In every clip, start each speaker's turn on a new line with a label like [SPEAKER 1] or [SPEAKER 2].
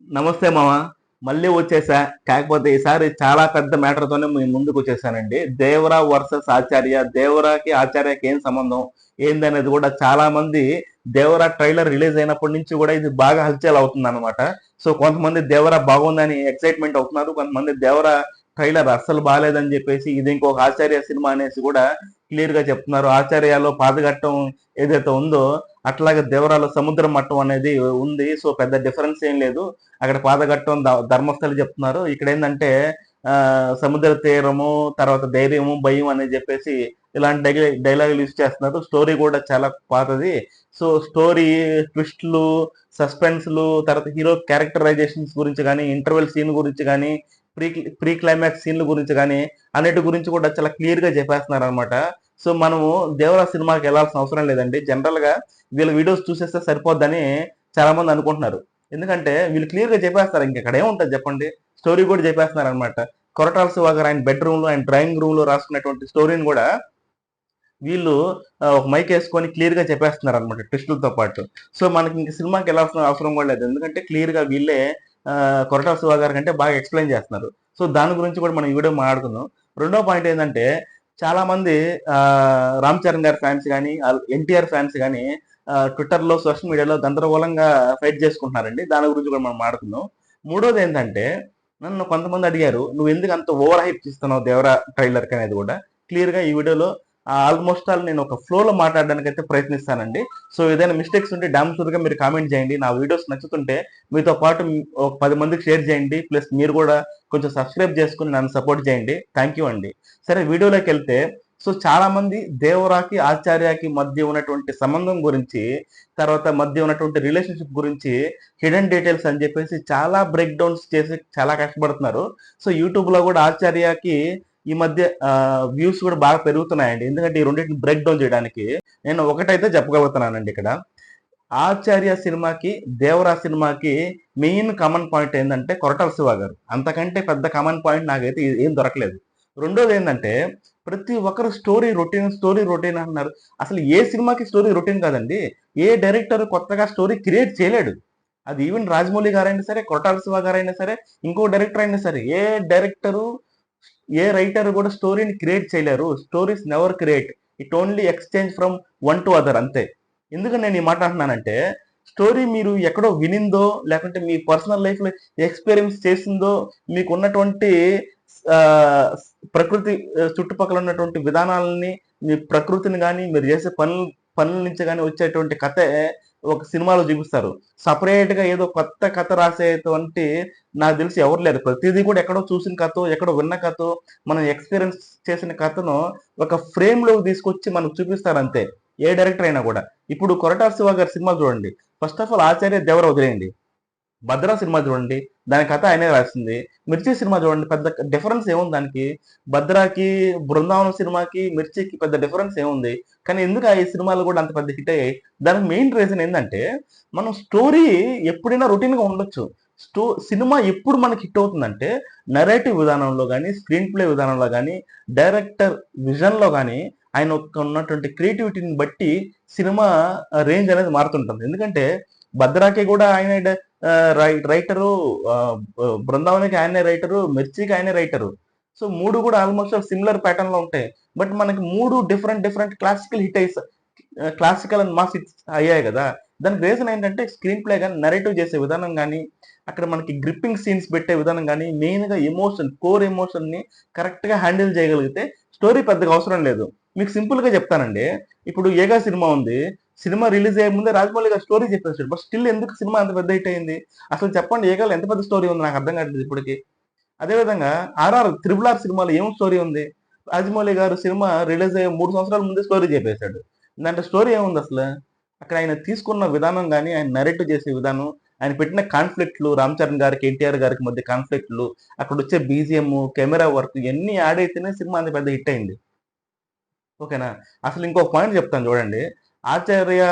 [SPEAKER 1] నమస్తే మామ. మళ్ళీ వచ్చేసా. కాకపోతే ఈసారి చాలా పెద్ద మ్యాటర్‌తోనే మీ ముందుకు వచ్చేసానండి. 'దేవరా వర్సెస్ ఆచార్య'. 'దేవరా'కి, 'ఆచార్యకి' ఏం సంబంధం? ఏందనేది కూడా చాలా మంది 'దేవరా' ట్రైలర్ రిలీజ్ అయినప్పటి నుంచి కూడా ఇది బాగా హల్చల్ అవుతుందన్నమాట. సో కొంతమంది 'దేవరా' బాగుందని ఎక్సైట్‌మెంట్ అవుతున్నారు. కొంతమంది 'దేవరా' ట్రైలర్ అస్సలు బాలేదని చెప్పేసి ఇది ఇంకొక 'ఆచార్య' సినిమా అనేసి కూడా క్లియర్‌గా చెప్తున్నారు. 'ఆచార్యలో' పాతఘట్టం ఏదైతే ఉందో అట్లాగే 'దేవరా'లో సముద్ర మట్టం అనేది ఉంది. సో పెద్ద డిఫరెన్స్ ఏం లేదు. అక్కడ పాతఘట్టం ధర్మస్థలి చెప్తున్నారు. ఇక్కడ ఏంటంటే సముద్ర తీరము, తర్వాత ధైర్యము, భయం అని చెప్పేసి ఇలాంటి డైలాగులు యూజ్ చేస్తున్నారు. స్టోరీ కూడా చాలా పాతది. సో స్టోరీ ట్విస్ట్లు, సస్పెన్స్లు, తర్వాత హీరో క్యారెక్టరైజేషన్స్ గురించి కానీ, ఇంటర్వెల్ సీన్ గురించి కానీ, ప్రీ ప్రీ క్లైమాక్స్ సీన్ల గురించి కానీ అన్నిటి గురించి కూడా చాలా క్లియర్ గా చెప్పేస్తున్నారు అనమాట. సో మనము దేవరా సినిమాకి వెళ్ళాల్సిన అవసరం లేదండి. జనరల్ గా వీళ్ళ వీడియోస్ చూసేస్తే సరిపోద్దని చాలా మంది అనుకుంటున్నారు. ఎందుకంటే వీళ్ళు క్లియర్ గా చెప్పేస్తారు. ఇంకెక్కడ ఏముంటుంది చెప్పండి. స్టోరీ కూడా చెప్పేస్తున్నారు అనమాట. కొరటాల శివ గారు ఆయన బెడ్రూమ్ లో, ఆయన డ్రాయింగ్ రూమ్ లో రాసుకున్నటువంటి స్టోరీని కూడా వీళ్ళు ఒక మైక్ వేసుకొని క్లియర్ గా చెప్పేస్తున్నారు అనమాట ట్విస్టులతో పాటు. సో మనకి ఇంక సినిమాకి వెళ్ళాల్సిన అవసరం కూడా లేదు. ఎందుకంటే క్లియర్ గా వీళ్ళే కొరటాల శివ గారి కంటే బాగా ఎక్స్ప్లెయిన్ చేస్తున్నారు. సో దాని గురించి కూడా మనం ఈ వీడియో మాట్లాడుకుందాం. రెండో పాయింట్ ఏంటంటే చాలా మంది రామ్ చరణ్ గారి ఫ్యాన్స్ కానీ, ఎన్టీఆర్ ఫ్యాన్స్ కానీ ట్విట్టర్ లో, సోషల్ మీడియాలో గందరగోళంగా ఫైట్ చేసుకుంటున్నారండి. దాని గురించి కూడా మనం మాట్లాడుకుందాం. మూడోది ఏంటంటే నన్ను కొంతమంది అడిగారు, నువ్వు ఎందుకు అంత ఓవర్ హైప్ ఇస్తున్నావు దేవరా ట్రైలర్ కి అనేది కూడా క్లియర్ గా ఈ వీడియోలో ఆల్మోస్ట్ ఆల్ నేను ఒక ఫ్లోలో మాట్లాడడానికి అయితే ప్రయత్నిస్తానండి. సో ఏదైనా మిస్టేక్స్ ఉంటే డామ్ షూర్గా మీరు కామెంట్ చేయండి. నా వీడియోస్ నచ్చుతుంటే మీతో పాటు ఒక 10 మందికి షేర్ చేయండి. ప్లస్ మీరు కూడా కొంచెం సబ్స్క్రైబ్ చేసుకుని నన్ను సపోర్ట్ చేయండి. థ్యాంక్ యూ అండి. సరే వీడియోలోకి వెళ్తే, సో చాలా మంది దేవరాకి, ఆచార్యకి మధ్య ఉన్నటువంటి సంబంధం గురించి, తర్వాత మధ్య ఉన్నటువంటి రిలేషన్షిప్ గురించి హిడెన్ డీటెయిల్స్ అని చెప్పేసి చాలా బ్రేక్ డౌన్స్ చేసి చాలా కష్టపడుతున్నారు. సో యూట్యూబ్ లో కూడా ఆచార్యకి ఈ మధ్య వ్యూస్ కూడా బాగా పెరుగుతున్నాయండి. ఎందుకంటే ఈ రెండింటిని బ్రేక్ డౌన్ చేయడానికి నేను ఒకటైతే చెప్పగలుగుతున్నానండి ఇక్కడ. ఆచార్య సినిమాకి, దేవరా సినిమాకి మెయిన్ కామన్ పాయింట్ ఏంటంటే కొరటాల శివ గారు. అంతకంటే పెద్ద కామన్ పాయింట్ నాకైతే ఏం దొరకలేదు. రెండోది ఏంటంటే ప్రతి ఒక్కరు స్టోరీ రొటీన్ అంటున్నారు. అసలు ఏ సినిమాకి స్టోరీ రొటీన్ కాదండి. ఏ డైరెక్టర్ కొత్తగా స్టోరీ క్రియేట్ చేయలేడు. అది ఈవెన్ రాజమౌళి గారైనా సరే, కొరటాల శివ గారైనా సరే, ఇంకో డైరెక్టర్ అయినా సరే, ఏ రైటర్ కూడా స్టోరీని క్రియేట్ చేయలేరు. Stories never create, it only exchange from one to other అంతే. ఎందుకని నేను ఈ మాట అంటున్నానంటే, స్టోరీ మీరు ఎక్కడో వినిందో, లేకుంటే మీ పర్సనల్ లైఫ్ లో ఎక్స్పీరియన్స్ చేసిందో, మీకు ఉన్నటువంటి ఆ, ప్రకృతి చుట్టుపక్కల ఉన్నటువంటి విధానాలని, మీ ప్రకృతిని కానీ, మీరు చేసే పనుల నుంచి కానీ వచ్చేటువంటి కథ ఒక సినిమాలో చూపిస్తారు. సపరేట్ గా ఏదో కొత్త కథ రాసేటువంటి నాకు తెలిసి ఎవరు లేరు. ప్రతిదీ కూడా ఎక్కడో చూసిన కథో, ఎక్కడో విన్న కథో, మనం ఎక్స్పీరియన్స్ చేసిన కథను ఒక ఫ్రేమ్ లోకి తీసుకొచ్చి మనకు చూపిస్తారు అంతే. ఏ డైరెక్టర్ అయినా కూడా. ఇప్పుడు కొరటాల శివ గారి సినిమా చూడండి. ఫస్ట్ ఆఫ్ ఆల్ ఆచార్య దేవర వదిలేయండి. భద్రా సినిమా చూడండి, దాని కథ ఆయనే రాసింది. మిర్చి సినిమా చూడండి, పెద్ద డిఫరెన్స్ ఏముంది దానికి? భద్రాకి, బృందావనం సినిమాకి, మిర్చికి పెద్ద డిఫరెన్స్ ఏముంది? కానీ ఎందుకు ఆ ఈ సినిమాలు కూడా అంత పెద్ద హిట్ అయ్యాయి? దానికి మెయిన్ రీజన్ ఏంటంటే, మనం స్టోరీ ఎప్పుడైనా రొటీన్ గా ఉండొచ్చు. సినిమా ఎప్పుడు మనకి హిట్ అవుతుందంటే నరేటివ్ విధానంలో కానీ, స్క్రీన్ ప్లే విధానంలో కానీ, డైరెక్టర్ విజన్ లో కానీ, ఆయన ఉన్నటువంటి క్రియేటివిటీని బట్టి సినిమా రేంజ్ అనేది మారుతుంటుంది. ఎందుకంటే భద్రాకి కూడా ఆయన రైటరు, బృందావనికి ఆయనే రైటరు, మిర్చికి ఆయనే రైటరు. సో మూడు కూడా ఆల్మోస్ట్ సిమిలర్ ప్యాటర్న్ లో ఉంటాయి. బట్ మనకి మూడు డిఫరెంట్ క్లాసికల్ హిట్ అయ్యి, క్లాసికల్ అండ్ మాస్ హిట్స్ అయ్యాయి కదా. దానికి రీజన్ ఏంటంటే స్క్రీన్ ప్లే కానీ, నరేటివ్ చేసే విధానం కానీ, అక్కడ మనకి గ్రిప్పింగ్ సీన్స్ పెట్టే విధానం కానీ, మెయిన్ గా కోర్ ఎమోషన్ ని కరెక్ట్ గా హ్యాండిల్ చేయగలిగితే స్టోరీ పెద్దగా అవసరం లేదు. మీకు సింపుల్ గా చెప్తానండి. ఇప్పుడు ఏగా సినిమా ఉంది. సినిమా రిలీజ్ అయ్యే ముందే రాజమౌళి గారు స్టోరీ చెప్పేసాడు. బట్ స్టిల్ ఎందుకు సినిమా అంత పెద్ద హిట్ అయింది? అసలు చెప్పండి, ఏగాలో ఎంత పెద్ద స్టోరీ ఉంది నాకు అర్థం కావట్లేదు ఇప్పటికి. అదేవిధంగా త్రిబుల్ ఆర్ సినిమాలో ఏం స్టోరీ ఉంది? రాజమౌళి గారు సినిమా రిలీజ్ అయ్యే 3 సంవత్సరాల ముందే స్టోరీ చెప్పేశాడు. దాంట్లో స్టోరీ ఏముంది అసలు? అక్కడ ఆయన తీసుకున్న విధానం కానీ, ఆయన నరేటివ్ చేసే విధానం, ఆయన పెట్టిన కాన్ఫ్లిక్ట్లు, రామ్ చరణ్ గారికి, ఎన్టీఆర్ గారికి మధ్య కాన్ఫ్లిక్ట్లు, అక్కడ వచ్చే బీజిఎం, కెమెరా వర్క్, ఇవన్నీ యాడ్ అయితేనే సినిమా అంత పెద్ద హిట్ అయింది. ఓకేనా? అసలు ఇంకొక పాయింట్ చెప్తాను చూడండి. ఆచార్య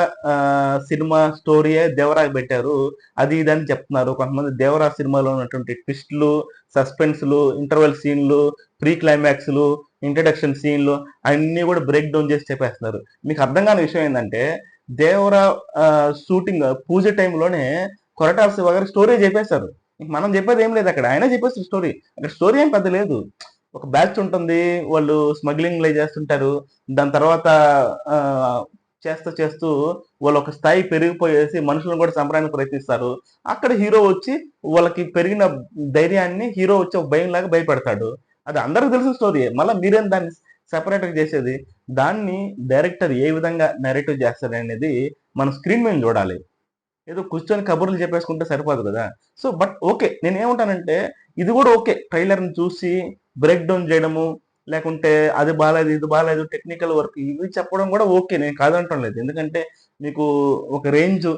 [SPEAKER 1] సినిమా స్టోరీయే దేవరాకి పెట్టారు. అది ఇది అని చెప్తున్నారు. కొంతమంది దేవరా సినిమాలో ఉన్నటువంటి ట్విస్టులు, సస్పెన్స్‌లు, ఇంటర్వెల్ సీన్‌లు, ప్రీ క్లైమాక్స్‌లు, ఇంట్రడక్షన్ సీన్‌లు అన్నీ కూడా బ్రేక్ డౌన్ చేసి చెప్పేస్తున్నారు. మీకు అర్థం కాని విషయం ఏందంటే, దేవరా షూటింగ్ పూజ టైంలోనే కొరటాల శివ గారు స్టోరీ చెప్పేశారు. మనం చెప్పేది ఏం లేదు అక్కడ, ఆయన చెప్పేస్తారు స్టోరీ. అక్కడ స్టోరీ ఏం పెద్ద లేదు. ఒక బ్యాచ్ ఉంటుంది, వాళ్ళు స్మగ్లింగ్లు చేస్తుంటారు. దాని తర్వాత ఆ, చేస్తూ చేస్తూ వాళ్ళు ఒక స్థాయి పెరిగిపోయేసి మనుషులను కూడా చంపడానికి ప్రయత్నిస్తారు. అక్కడ హీరో వచ్చి వాళ్ళకి పెరిగిన ధైర్యాన్ని హీరో వచ్చి ఒక భయం లాగా భయపెడతాడు. అది అందరికి తెలిసిన స్టోరీయే, మళ్ళీ మీరేం దాన్ని సెపరేట్గా చేసేది. దాన్ని డైరెక్టర్ ఏ విధంగా నెరేటివ్ చేస్తాడు అనేది మనం స్క్రీన్ మీద చూడాలి. ఏదో కూర్చొని కబుర్లు చెప్పేసుకుంటే సరిపోదు కదా. సో బట్ ఓకే, నేను ఏమంటానంటే ఇది కూడా ఓకే, ట్రైలర్ని చూసి బ్రేక్ డౌన్ చేయడము, లేకుంటే అది బాగాలేదు ఇది బాగాలేదు టెక్నికల్ వర్క్ ఇవి చెప్పడం కూడా ఓకే, నేను కాదంటం లేదు. ఎందుకంటే మీకు ఒక రేంజ్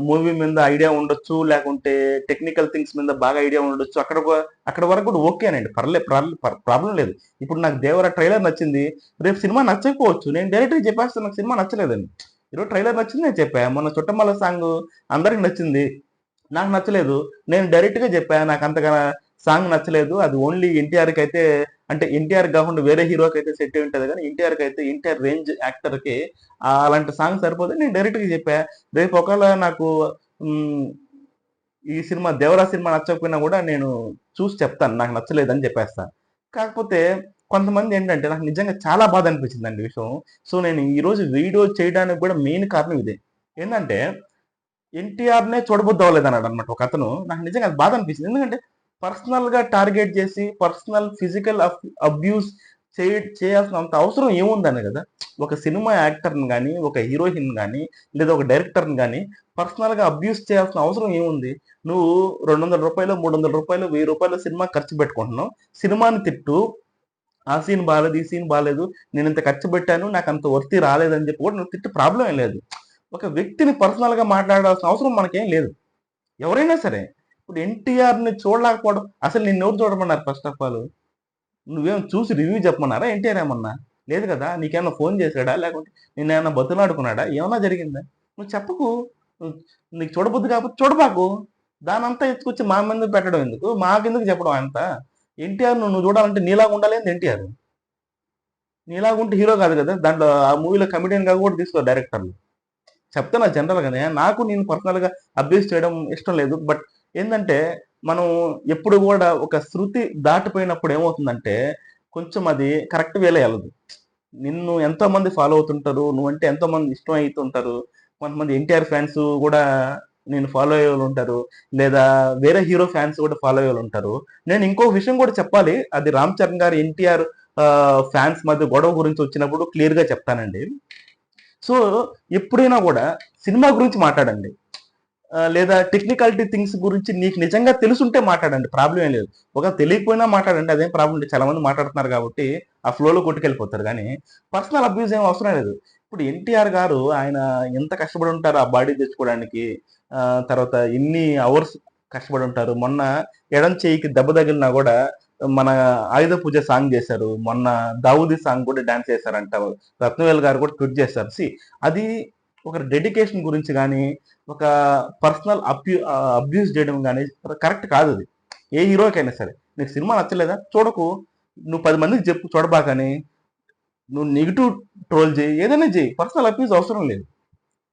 [SPEAKER 1] మూవీ మీద ఐడియా ఉండొచ్చు, లేకుంటే టెక్నికల్ థింగ్స్ మీద బాగా ఐడియా ఉండొచ్చు, అక్కడ వరకు కూడా ఓకేనండి, ప్రాబ్లం లేదు. ఇప్పుడు నాకు దేవర ట్రైలర్ నచ్చింది, రేపు సినిమా నచ్చకపోవచ్చు, నేను డైరెక్ట్గా చెప్పేస్తాను నాకు సినిమా నచ్చలేదని. ఈరోజు ట్రైలర్ నచ్చింది నేను చెప్పా, మొన్న చుట్టమల్ల సాంగ్ అందరికి నచ్చింది, నాకు నచ్చలేదు, నేను డైరెక్ట్గా చెప్పా నాకు అంతగా సాంగ్ నచ్చలేదు, అది ఓన్లీ ఎన్టీఆర్కి అయితే, అంటే ఎన్టీఆర్ కాకుండా వేరే హీరోకి అయితే సెట్ అయి ఉంటుంది, కానీ ఎన్టీఆర్కి అయితే ఎన్టీఆర్ రేంజ్ యాక్టర్కి అలాంటి సాంగ్ సరిపోతే నేను డైరెక్ట్గా చెప్పా. రేపు ఒకవేళ నాకు మ్, ఈ సినిమా దేవరా సినిమా నచ్చకపోయినా కూడా నేను చూసి చెప్తాను నాకు నచ్చలేదని చెప్పేస్తాను. కాకపోతే కొంతమంది ఏంటంటే నాకు నిజంగా చాలా బాధ అనిపించిందండి విషయం. సో నేను ఈరోజు వీడియో చేయడానికి కూడా మెయిన్ కారణం ఇదే. ఏంటంటే ఎన్టీఆర్నే చూడబుద్ధి అవ్వలేదు అన్నాడు అనమాట ఒక అతను. నాకు నిజంగా అది బాధ అనిపించింది. ఎందుకంటే పర్సనల్గా టార్గెట్ చేసి పర్సనల్ ఫిజికల్ అబ్యూస్ చేయాల్సిన అంత అవసరం ఏముందని కదా. ఒక సినిమా యాక్టర్ని కానీ, ఒక హీరోయిన్ కానీ, లేదా ఒక డైరెక్టర్ని కానీ పర్సనల్గా అబ్యూస్ చేయాల్సిన అవసరం ఏముంది. నువ్వు రూ. 200 రూ. 300 రూ. 1000 సినిమా ఖర్చు పెట్టుకుంటున్నావు, సినిమాని తిట్టు, ఆ సీన్ బాగాలేదు ఈ సీన్ బాగాలేదు, నేను ఇంత ఖర్చు పెట్టాను నాకు అంత వర్తి రాలేదని చెప్పి కూడా నువ్వు తిట్టు, ప్రాబ్లం ఏం లేదు. ఒక వ్యక్తిని పర్సనల్గా మాట్లాడాల్సిన అవసరం మనకేం లేదు, ఎవరైనా సరే. ఇప్పుడు ఎన్టీఆర్ని చూడలేకపోవడం, అసలు నిన్ను ఎవరు చూడమన్నారు ఫస్ట్ ఆఫ్ ఆల్? నువ్వేం చూసి రివ్యూ చెప్పమన్నారా ఎన్టీఆర్ ఏమన్నా? లేదు కదా. నీకేమన్నా ఫోన్ చేశాడా, లేకుంటే నిన్నేమన్నా బతులాడుకున్నాడా, ఏమన్నా జరిగిందా? నువ్వు చెప్పకు. నువ్వు నీకు చూడబుద్ధి కాకపోతే చూడబాకు. దానంతా ఎత్తుకొచ్చి మా మీద పెట్టడం ఎందుకు, మాకెందుకు చెప్పడం అంతా. ఎన్టీఆర్ నువ్వు చూడాలంటే నీలాగా ఉండాలి ఏంది ఎన్టీఆర్? నీలాగా ఉంటే హీరో కాదు కదా, దాంట్లో ఆ మూవీలో కమెడియన్ గా కూడా తీసుకో డైరెక్టర్లు. చెప్తున్నా జనరల్గానే, నాకు నేను పర్సనల్గా అబ్యూస్ చేయడం ఇష్టం లేదు. బట్ ఏంటంటే మనం ఎప్పుడు కూడా ఒక శృతి దాటిపోయినప్పుడు ఏమవుతుందంటే కొంచెం అది కరెక్ట్ వేలో వెళ్ళదు. నిన్ను ఎంతో మంది ఫాలో అవుతుంటారు, నువ్వంటే ఎంతో మంది ఇష్టం అవుతుంటారు. కొంతమంది ఎన్టీఆర్ ఫ్యాన్స్ కూడా నేను ఫాలో అయ్యే వాళ్ళు ఉంటారు, లేదా వేరే హీరో ఫ్యాన్స్ కూడా ఫాలో అయ్యే వాళ్ళు ఉంటారు. నేను ఇంకో విషయం కూడా చెప్పాలి, అది రామ్ చరణ్ గారు ఎన్టీఆర్ ఫ్యాన్స్ మధ్య గొడవ గురించి వచ్చినప్పుడు క్లియర్ గా చెప్తానండి. సో ఎప్పుడైనా కూడా సినిమా గురించి మాట్లాడండి, లేదా టెక్నికాలిటీ థింగ్స్ గురించి నీకు నిజంగా తెలుసుంటే మాట్లాడండి, ప్రాబ్లం ఏం లేదు. ఒకవేళ తెలియకపోయినా మాట్లాడండి, అదేం ప్రాబ్లం లేదు. చాలా మంది మాట్లాడుతున్నారు కాబట్టి ఆ ఫ్లోలో కొట్టుకెళ్ళిపోతారు, కానీ పర్సనల్ అబ్యూస్ ఏం అవసరం లేదు. ఇప్పుడు ఎన్టీఆర్ గారు ఆయన ఎంత కష్టపడి ఉంటారు ఆ బాడీ తెచ్చుకోవడానికి, ఆ, తర్వాత ఎన్ని అవర్స్ కష్టపడి ఉంటారు. మొన్న ఎడం చేయికి దెబ్బ తగిలినా కూడా మన ఆయుధ పూజ సాంగ్ చేశారు, మొన్న దావుది సాంగ్ కూడా డాన్స్ చేశారంట, రత్నవేల్ గారు కూడా ట్వీట్ చేశారు. అది ఒక డెడికేషన్ గురించి కానీ, ఒక పర్సనల్ అబ్యూస్ చేయడం కానీ కరెక్ట్ కాదు అది. ఏ హీరోకైనా సరే నీకు సినిమా నచ్చలేదా చూడకు, నువ్వు 10 మందికి చెప్పు చూడబాకని, నువ్వు నెగిటివ్ ట్రోల్ చేయి, ఏదైనా చేయి, పర్సనల్ అబ్యూస్ అవసరం లేదు.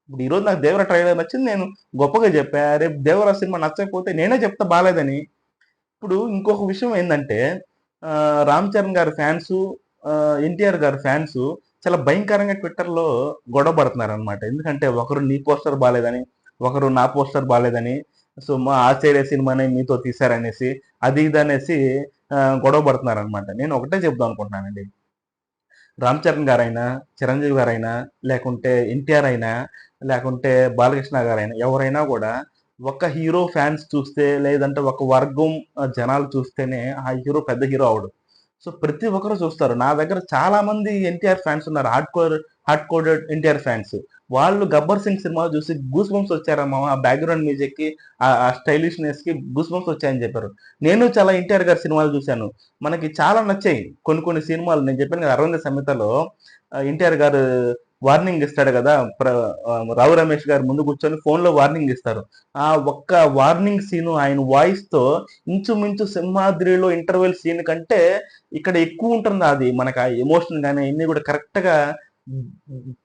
[SPEAKER 1] ఇప్పుడు ఈరోజు నాకు దేవర ట్రైలర్ నచ్చింది, నేను గొప్పగా చెప్పా, రేపు దేవర సినిమా నచ్చకపోతే నేనే చెప్తా బాగాలేదని. ఇప్పుడు ఇంకొక విషయం ఏంటంటే రామ్ చరణ్ గారి ఫ్యాన్స్, ఎన్టీఆర్ గారి ఫ్యాన్స్ చాలా భయంకరంగా ట్విట్టర్లో గొడవ పడుతున్నారు అనమాట. ఎందుకంటే ఒకరు నీ పోస్టర్ బాగాలేదని, ఒకరు నా పోస్టర్ బాగాలేదని, సో మా ఆశ్చర్య సినిమానే మీతో తీశారనేసి, అది ఇది అనేసి గొడవ పడుతున్నారు అనమాట. నేను ఒకటే చెప్దాం అనుకుంటున్నానండి, రామ్ చరణ్ గారైనా, చిరంజీవి గారైనా, లేకుంటే ఎన్టీఆర్ అయినా, లేకుంటే బాలకృష్ణ గారైనా, ఎవరైనా కూడా ఒక హీరో ఫ్యాన్స్ చూస్తే, లేదంటే ఒక వర్గం జనాలు చూస్తేనే ఆ హీరో పెద్ద హీరో అవడు. సో ప్రతి ఒక్కరు చూస్తారు. నా దగ్గర చాలా మంది ఎన్టీఆర్ ఫ్యాన్స్ ఉన్నారు, హార్డ్ కోడెడ్ ఎన్టీఆర్ ఫ్యాన్స్. వాళ్ళు గబ్బర్ సింగ్ సినిమా చూసి గూస్ బంప్స్ వచ్చారమ్మా, ఆ బ్యాక్గ్రౌండ్ మ్యూజిక్ కి, ఆ స్టైలిష్నెస్ కి గూస్ బంప్స్ వచ్చాయని చెప్పారు. నేను చాలా ఎన్టీఆర్ గారి సినిమాలు చూశాను, మనకి చాలా నచ్చాయి కొన్ని కొన్ని సినిమాలు. నేను చెప్పాను కదా, అరవింద సమేతలో ఎన్టీఆర్ గారు వార్నింగ్ ఇస్తాడు కదా, రావు రమేష్ గారు ముందు కూర్చొని ఫోన్ లో వార్నింగ్ ఇస్తారు. ఆ ఒక్క వార్నింగ్ సీను ఆయన వాయిస్ తో ఇంచుమించు సింహాద్రిలో ఇంటర్వెల్ సీన్ కంటే ఇక్కడ ఎక్కువ ఉంటుంది. అది మనకు ఆ ఎమోషన్ కానీ అన్ని కూడా కరెక్ట్ గా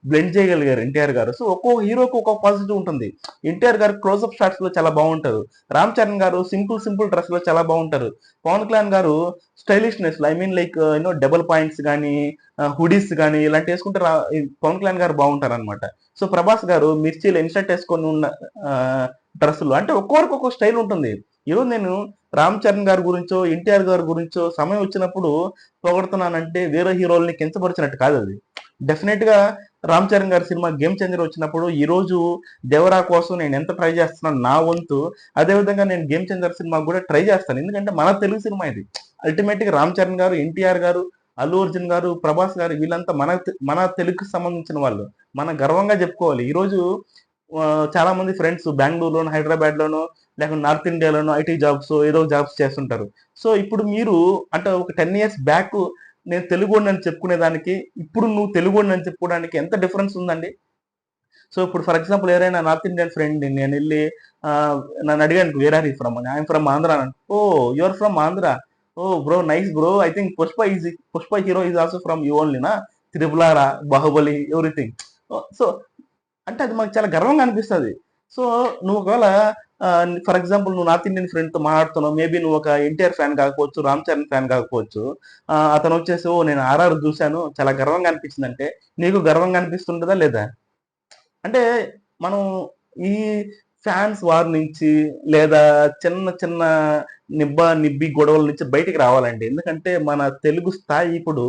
[SPEAKER 1] బ్లెండ్ చేయగలిగారు ఎన్టీఆర్ గారు. సో ఒక్కొక్క హీరోకి ఒక్కొక్క పాజిటివ్ ఉంటుంది. ఎన్టీఆర్ గారు క్లోజ్అప్ షాట్స్ లో చాలా బాగుంటారు. రామ్ చరణ్ గారు సింపుల్ సింపుల్ డ్రెస్ లో చాలా బాగుంటారు. పవన్ కళ్యాణ్ గారు stylishness I mean like you know double points కానీ హుడీస్ కానీ ఇలాంటి వేసుకుంటే పవన్ కళ్యాణ్ గారు బాగుంటారు అనమాట. సో ప్రభాస్ గారు మిర్చిలో ఇన్షర్ట్ వేసుకొని ఉన్న డ్రెస్సులు అంటే ఒక్కొక్కరికి ఒక్కొక్క స్టైల్ ఉంటుంది. ఈరోజు నేను రామ్ చరణ్ గారి గురించో ఎన్టీఆర్ గారి గురించో సమయం వచ్చినప్పుడు పొగడుతున్నానంటే వేరే హీరోల్ని కించపరిచినట్టు కాదు అది. డెఫినెట్ గా రామ్ చరణ్ గారి సినిమా గేమ్ చేంజర్ వచ్చినప్పుడు ఈ రోజు దేవరా కోసం నేను ఎంత ట్రై చేస్తున్నాను నా వంతు, అదే విధంగా నేను గేమ్ చేంజర్ సినిమా కూడా ట్రై చేస్తాను. ఎందుకంటే మన తెలుగు సినిమా ఇది. అల్టిమేట్ గా రామ్ చరణ్ గారు, ఎన్టీఆర్ గారు, అల్లు అర్జున్ గారు, ప్రభాస్ గారు వీళ్ళంతా మన తెలుగుకి సంబంధించిన వాళ్ళు. మనం గర్వంగా చెప్పుకోవాలి. ఈ రోజు చాలా మంది ఫ్రెండ్స్ బెంగళూరులోను, హైదరాబాద్ లోను, లేకుంటే నార్త్ ఇండియాలోను ఐటీ జాబ్స్ ఏదో జాబ్స్ చేస్తుంటారు. సో ఇప్పుడు మీరు అంటే ఒక 10 years బ్యాక్ నేను తెలుగోడిని అని చెప్పుకునేదానికి, ఇప్పుడు నువ్వు తెలుగోడిని అని చెప్పుకోవడానికి ఎంత డిఫరెన్స్ ఉందండి. సో ఇప్పుడు ఫర్ ఎగ్జాంపుల్ ఎవరైనా నార్త్ ఇండియన్ ఫ్రెండ్ నేను వెళ్ళి నన్ను అడిగాను వేర్ ఆర్ యూ ఫ్రమ్ అని, ఐఎమ్ ఫ్రమ్ ఆంధ్ర అని. Oh you're from Andhra, oh bro nice bro, I think Pushpa hero is also from you ఓన్లీనా, త్రిపులారా, బాహుబలి ఎవ్రీథింగ్. సో అంటే అది మాకు చాలా గర్వంగా అనిపిస్తుంది. సో నువ్వు ఒకవేళ ఫర్ ఎగ్జాంపుల్ నువ్వు నార్త్ ఇండియన్ ఫ్రెండ్ తో మాట్లాడుతున్నావు, మేబీ నువ్వు ఒక ఎన్టీఆర్ ఫ్యాన్ కాకపోవచ్చు, రామ్ చరణ్ ఫ్యాన్ కాకపోవచ్చు. అతను వచ్చేసి ఓ నేను ఆర్ఆర్ చూశాను చాలా గర్వంగా అనిపించింది అంటే నీకు గర్వంగా అనిపిస్తుంటుందా లేదా? అంటే మనం ఈ ఫ్యాన్స్ వార్ నుంచి లేదా చిన్న చిన్న నిబ్బి గొడవల నుంచి బయటికి రావాలండి. ఎందుకంటే మన తెలుగు స్థాయి ఇప్పుడు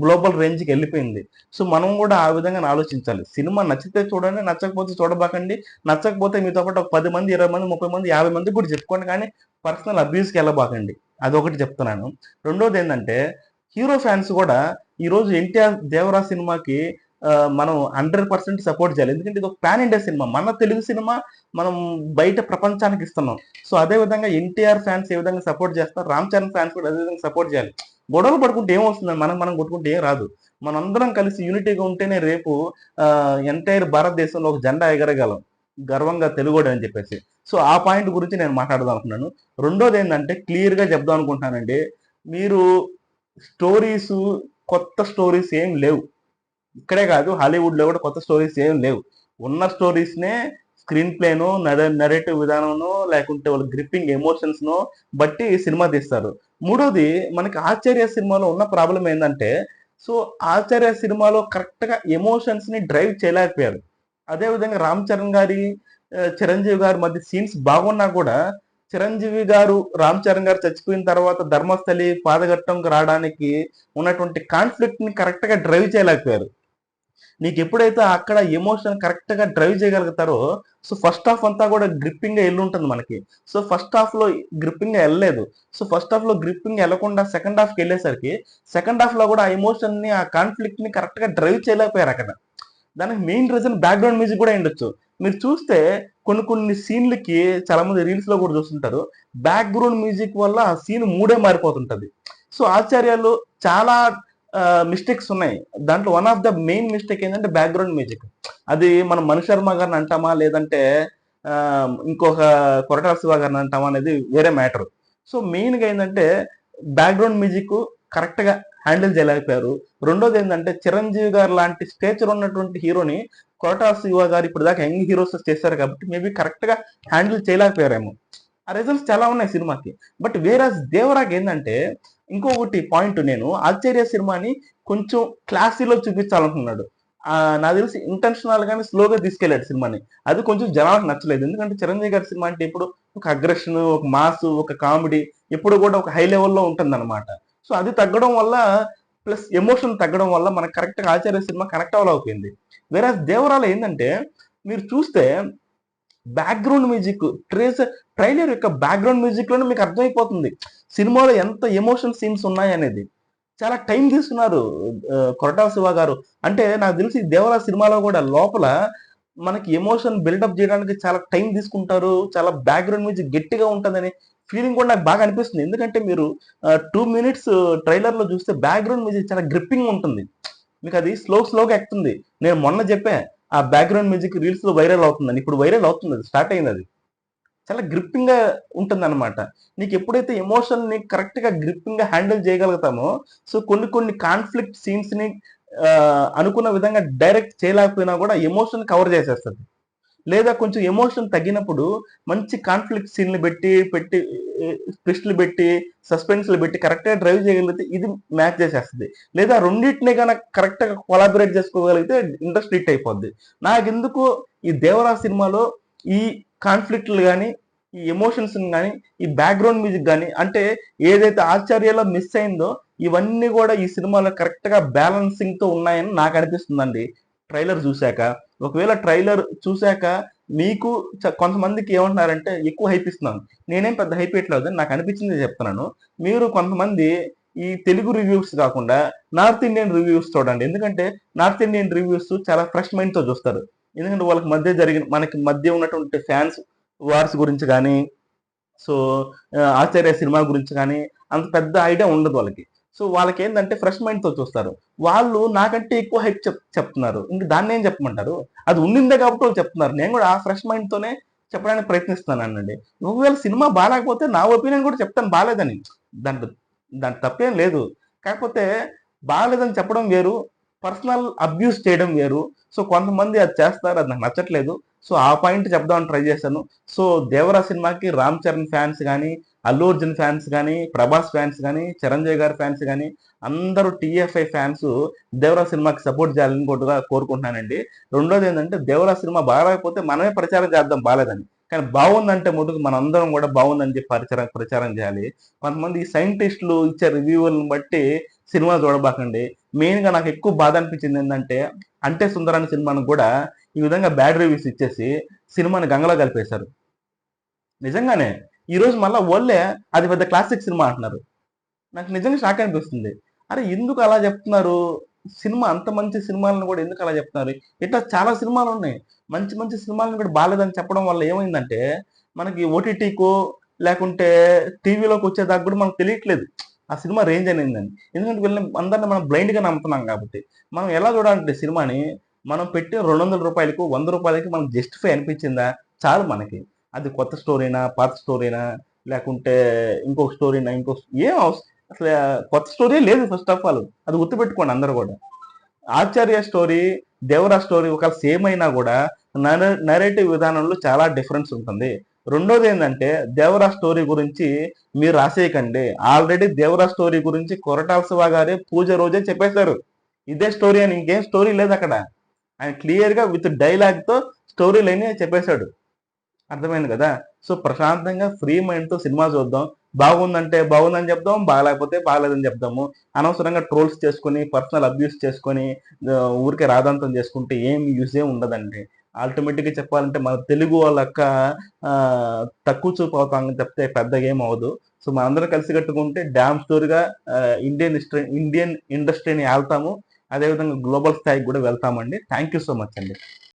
[SPEAKER 1] గ్లోబల్ రేంజ్కి వెళ్ళిపోయింది. సో మనం కూడా ఆ విధంగా ఆలోచించాలి. సినిమా నచ్చితే చూడండి, నచ్చకపోతే చూడబాకండి. నచ్చకపోతే మీతో పాటు ఒక 10 మంది, 20 మంది, 30 మంది, 50 మందికి కూడా చెప్పుకోండి, కానీ పర్సనల్ అబ్యూస్కి వెళ్ళబాకండి. అదొకటి చెప్తున్నాను. రెండోది ఏంటంటే హీరో ఫ్యాన్స్ కూడా ఈరోజు ఎన్టీఆర్ దేవరా సినిమాకి మనం 100% సపోర్ట్ చేయాలి. ఎందుకంటే ఇది ఒక పాన్ ఇండియా సినిమా, మన తెలుగు సినిమా మనం బయట ప్రపంచానికి ఇస్తున్నాం. సో అదే విధంగా ఎన్టీఆర్ ఫ్యాన్స్ ఏ విధంగా సపోర్ట్ చేస్తారు, రామ్ చరణ్ ఫ్యాన్స్ కూడా అదే విధంగా సపోర్ట్ చేయాలి. గొడవలు పడుకుంటే ఏం వస్తుంది, మనం కొట్టుకుంటే ఏం రాదు. మనందరం కలిసి యూనిటీగా ఉంటేనే రేపు ఎంటైర్ భారతదేశంలో ఒక జెండా ఎగరగలం, గర్వంగా తెలుగోడు అని చెప్పేసి. సో ఆ పాయింట్ గురించి నేను మాట్లాడదాం అనుకున్నాను. రెండోది ఏంటంటే క్లియర్ గా చెప్దాం అనుకుంటున్నానండి, మీరు స్టోరీస్, కొత్త స్టోరీస్ ఏం లేవు. ఇక్కడే కాదు, హాలీవుడ్ లో కూడా కొత్త స్టోరీస్ ఏం లేవు. ఉన్న స్టోరీస్ నే స్క్రీన్ ప్లేనో, నరేటివ్ విధానంలో, లేకుంటే వాళ్ళ గ్రిప్పింగ్ ఎమోషన్స్ నో బట్టి సినిమా తీస్తారు. మూడోది మనకి ఆచార్య సినిమాలో ఉన్న ప్రాబ్లం ఏంటంటే, సో ఆచార్య సినిమాలో కరెక్ట్ గా ఎమోషన్స్ ని డ్రైవ్ చేయలేకపోయారు. అదే విధంగా రామ్ చరణ్ గారి, చిరంజీవి గారి మధ్య సీన్స్ బాగున్నా కూడా చిరంజీవి గారు, రామ్ చరణ్ గారు చచ్చిపోయిన తర్వాత ధర్మస్థలి పాదఘట్టంకి రావడానికి ఉన్నటువంటి కాన్ఫ్లిక్ట్ ని కరెక్ట్ గా డ్రైవ్ చేయలేకపోయారు. నీకు ఎప్పుడైతే అక్కడ ఎమోషన్ కరెక్ట్ గా డ్రైవ్ చేయగలుగుతారో, సో ఫస్ట్ హాఫ్ అంతా కూడా గ్రిప్పింగ్ గా వెళ్ళి ఉంటుంది మనకి. సో ఫస్ట్ హాఫ్ లో గ్రిప్పింగ్ గా వెళ్ళలేదు. సో ఫస్ట్ హాఫ్ లో గ్రిప్పింగ్ వెళ్ళకుండా సెకండ్ హాఫ్ కి వెళ్ళేసరికి సెకండ్ హాఫ్ లో కూడా ఆ ఎమోషన్ ని, ఆ కాన్ఫ్లిక్ట్ ని కరెక్ట్ గా డ్రైవ్ చేయలేకపోయారు అక్కడ. దానికి మెయిన్ రీజన్ బ్యాక్గ్రౌండ్ మ్యూజిక్ కూడా ఉండొచ్చు. మీరు చూస్తే కొన్ని కొన్ని సీన్లకి చాలా మంది రీల్స్ లో కూడా చూస్తుంటారు, బ్యాక్గ్రౌండ్ మ్యూజిక్ వల్ల ఆ సీన్ మూడే మారిపోతుంటది. సో ఆచార్యాలు చాలా మిస్టేక్స్ ఉన్నాయి. దాంట్లో one of the main mistake ఏంటంటే బ్యాక్గ్రౌండ్ మ్యూజిక్. అది మనం మణి శర్మ గారిని అంటామా, లేదంటే ఇంకొక కొరటాల శివ గారిని అంటామా అనేది వేరే మ్యాటర్. సో మెయిన్ గా ఏంటంటే బ్యాక్గ్రౌండ్ మ్యూజిక్ కరెక్ట్ గా హ్యాండిల్ చేయలేకపోయారు. రెండోది ఏంటంటే చిరంజీవి గారు లాంటి స్టేచర్ ఉన్నటువంటి హీరోని కొరటాల శివ గారు ఇప్పుడు దాకా యంగ్ హీరోస్ చేశారు కాబట్టి మేబీ కరెక్ట్ గా హ్యాండిల్ చేయలేకపోయారేమో. ఆ రిజల్ట్స్ చాలా ఉన్నాయి సినిమాకి. బట్ వేరే దేవరాకి ఏంటంటే ఇంకొకటి పాయింట్, నేను ఆశ్చర్య సినిమాని కొంచెం క్లాసీలో చూపించాలనుకున్నాడు. నాకు తెలిసి ఇంటెన్షనల్ గానే స్లోగా తీసుకెళ్లాడు సినిమాని. అది కొంచెం జనాలకు నచ్చలేదు. ఎందుకంటే చిరంజీవి గారి సినిమా అంటే ఇప్పుడు ఒక అగ్రెషన్, ఒక మాస్, ఒక కామెడీ ఎప్పుడు కూడా ఒక హై లెవెల్లో ఉంటుంది అనమాట. సో అది తగ్గడం వల్ల, ప్లస్ ఎమోషన్ తగ్గడం వల్ల మనకు కరెక్ట్ గా ఆచార్య సినిమా కనెక్ట్ అవ్వలేకపోయింది. వేరే దేవరాలు ఏంటంటే మీరు చూస్తే బ్యాక్గ్రౌండ్ మ్యూజిక్, ట్రైలర్ యొక్క బ్యాక్గ్రౌండ్ మ్యూజిక్ లోనే మీకు అర్థమైపోతుంది సినిమాలో ఎంత ఎమోషన్ సీన్స్ ఉన్నాయి అనేది. చాలా టైం తీసుకున్నారు కొరటాల శివ గారు. అంటే నాకు తెలిసి దేవరా సినిమాలో కూడా లోపల మనకి ఎమోషన్ బిల్డప్ చేయడానికి చాలా టైం తీసుకుంటారు, చాలా బ్యాక్గ్రౌండ్ మ్యూజిక్ గట్టిగా ఉంటుందని ఫీలింగ్ కూడా నాకు బాగా అనిపిస్తుంది. ఎందుకంటే మీరు 2 minutes ట్రైలర్ లో చూస్తే బ్యాక్గ్రౌండ్ మ్యూజిక్ చాలా గ్రిప్పింగ్ ఉంటుంది, మీకు అది స్లోగా ఎక్కుతుంది. నేను మొన్న చెప్పా ఆ బ్యాక్గ్రౌండ్ మ్యూజిక్ రీల్స్ లో వైరల్ అవుతుందని, ఇప్పుడు వైరల్ అవుతుంది, అది స్టార్ట్ అయింది. అది చాలా గ్రిప్పింగ్ గా ఉంటుంది అనమాట. నీకు ఎప్పుడైతే ఎమోషన్ ని కరెక్ట్ గా గ్రిప్పింగ్ గా హ్యాండిల్ చేయగలుగుతామో, సో కొన్ని కొన్ని కాన్ఫ్లిక్ట్ సీన్స్ ని అనుకున్న విధంగా డైరెక్ట్ చేయలేకపోయినా కూడా ఎమోషన్ కవర్ చేసేస్తుంది. లేదా కొంచెం ఎమోషన్ తగ్గినప్పుడు మంచి కాన్ఫ్లిక్ట్ సీన్లు పెట్టి ట్విస్టులు పెట్టి సస్పెన్స్లు పెట్టి కరెక్ట్గా డ్రైవ్ చేయగలిగితే ఇది మ్యాచ్ చేసేస్తుంది. లేదా రెండింటిని కనుక కరెక్ట్గా కొలాబరేట్ చేసుకోగలిగితే ఇంట్రెస్ట్ హిట్ అయిపోద్ది. నాకెందుకు ఈ దేవరా సినిమాలో ఈ కాన్ఫ్లిక్ట్లు కానీ, ఈ ఎమోషన్స్ కానీ, ఈ బ్యాక్గ్రౌండ్ మ్యూజిక్ కానీ, అంటే ఏదైతే ఆచార్యలో మిస్ అయిందో ఇవన్నీ కూడా ఈ సినిమాలో కరెక్ట్గా బ్యాలెన్సింగ్తో ఉన్నాయని నాకు అనిపిస్తుందండి ట్రైలర్ చూశాక. ఒకవేళ ట్రైలర్ చూశాక మీకు కొంతమందికి ఏమంటున్నారంటే ఎక్కువ హైప్ ఇస్తున్నాను. నేనేం పెద్ద హైప్ ఇట్లేదు, నాకు అనిపించింది చెప్తున్నాను. మీరు కొంతమంది ఈ తెలుగు రివ్యూస్ కాకుండా నార్త్ ఇండియన్ రివ్యూస్ చూడండి. ఎందుకంటే నార్త్ ఇండియన్ రివ్యూస్ చాలా ఫ్రెష్ మైండ్తో చూస్తారు. ఎందుకంటే వాళ్ళకి మధ్య మనకి మధ్య ఉన్నటువంటి ఫ్యాన్స్ వార్స్ గురించి కానీ, సో ఆచార్య సినిమా గురించి కానీ అంత పెద్ద ఐడియా ఉండదు వాళ్ళకి. సో వాళ్ళకి ఏంటంటే ఫ్రెష్ మైండ్తో చూస్తారు. వాళ్ళు నాకంటే ఎక్కువ హైప్ చెప్తున్నారు. ఇంక దాన్ని ఏం చెప్పమంటారు? అది ఉండిందే కాబట్టి వాళ్ళు చెప్తున్నారు. నేను కూడా ఆ ఫ్రెష్ మైండ్తోనే చెప్పడానికి ప్రయత్నిస్తున్నానండి. ఒకవేళ సినిమా బాగాలేకపోతే నా ఒపీనియన్ కూడా చెప్తాను బాగాలేదని. దాంట్లో దాంట్లో తప్పేం లేదు. కాకపోతే బాగాలేదని చెప్పడం వేరు, పర్సనల్ అబ్యూస్ చేయడం వేరు. సో కొంతమంది అది చేస్తారు, అది నాకు నచ్చట్లేదు. సో ఆ పాయింట్ చెప్దామని ట్రై చేశాను. సో దేవరా సినిమాకి రామ్ చరణ్ ఫ్యాన్స్ కానీ, అల్లు అర్జున్ ఫ్యాన్స్ కానీ, ప్రభాస్ ఫ్యాన్స్ కానీ, చిరంజీవి గారి ఫ్యాన్స్ కానీ అందరూ టీఎఫ్ఐ ఫ్యాన్స్ దేవరా సినిమాకి సపోర్ట్ చేయాలని కోరుకుంటున్నానండి. రెండోది ఏంటంటే దేవరా సినిమా బాగాలేకపోతే మనమే ప్రచారం చేద్దాం బాగాలేదని. కానీ బాగుందంటే మటుకు మనందరం కూడా బాగుందని చెప్పి ప్రచారం చేయాలి. కొంతమంది సైంటిస్టులు ఇచ్చే రివ్యూలను బట్టి సినిమా చూడబాకండి. మెయిన్గా నాకు ఎక్కువ బాధ అనిపించింది ఏంటంటే అంటే సుందరాని సినిమాను కూడా ఈ విధంగా బ్యాడ్ రివ్యూస్ ఇచ్చేసి సినిమాని గంగలో కలిపేశారు. నిజంగానే ఈరోజు మళ్ళీ వాళ్ళే అది పెద్ద క్లాసిక్ సినిమా అంటున్నారు. నాకు నిజంగా షాక్ అనిపిస్తుంది. అరే ఎందుకు అలా చెప్తున్నారు? సినిమా అంత మంచి సినిమాలను కూడా ఎందుకు అలా చెప్తున్నారు? ఇట్లా చాలా సినిమాలు ఉన్నాయి. మంచి మంచి సినిమాలను కూడా బాగాలేదని చెప్పడం వల్ల ఏమైందంటే మనకి ఓటీటీకో లేకుంటే టీవీలోకి వచ్చేదాకా కూడా మనకు తెలియట్లేదు ఆ సినిమా రేంజ్ అనేందని. ఎందుకంటే వీళ్ళని అందరిని మనం బ్లైండ్గా నమ్ముతున్నాం కాబట్టి. మనం ఎలా చూడాలంటే సినిమాని మనం పెట్టిన ₹200 ₹100 మనకు జస్టిఫై అనిపించిందా చాలు మనకి. అది కొత్త స్టోరీనా, పాత స్టోరీనా, లేకుంటే ఇంకొక స్టోరీనా, ఏం అసలు కొత్త స్టోరీ లేదు ఫస్ట్ ఆఫ్ ఆల్. అది గుర్తుపెట్టుకోండి అందరూ కూడా. ఆచార్య స్టోరీ, దేవరా స్టోరీ ఒకవేళ సేమ్ అయినా కూడా నరేటివ్ విధానంలో చాలా డిఫరెన్స్ ఉంటుంది. రెండోది ఏంటంటే దేవరా స్టోరీ గురించి మీరు రాసేయకండి. ఆల్రెడీ దేవరా స్టోరీ గురించి కొరటాల శివ గారే పూజ రోజే చెప్పేశారు. ఇదే స్టోరీ అని, ఇంకేం స్టోరీ లేదు అక్కడ. ఆయన క్లియర్గా విత్ డైలాగ్తో స్టోరీ లైన్ చెప్పేశాడు. అర్థమైంది కదా? సో ప్రశాంతంగా ఫ్రీ మైండ్తో సినిమా చూద్దాం. బాగుందంటే బాగుందని చెప్దాం, బాగాలేకపోతే బాగాలేదని చెప్దాము. అనవసరంగా ట్రోల్స్ చేసుకొని, పర్సనల్ అబ్యూస్ చేసుకొని, ఊరికే రాదాంతం చేసుకుంటే ఏం యూజ్ ఉండదండి. అల్టిమేట్గా చెప్పాలంటే మన తెలుగు వాళ్ళ యొక్క తక్కువ చూపు అవుతామని చెప్తే పెద్దగా ఏం అవ్వదు. సో మనందరం కలిసి కట్టుకుంటే డ్యామ్ స్టోరీగా ఇండియన్ ఇండస్ట్రీని వెళ్తాము. అదేవిధంగా గ్లోబల్ స్థాయికి కూడా వెళ్తామండి. థ్యాంక్ యూ సో మచ్ అండి.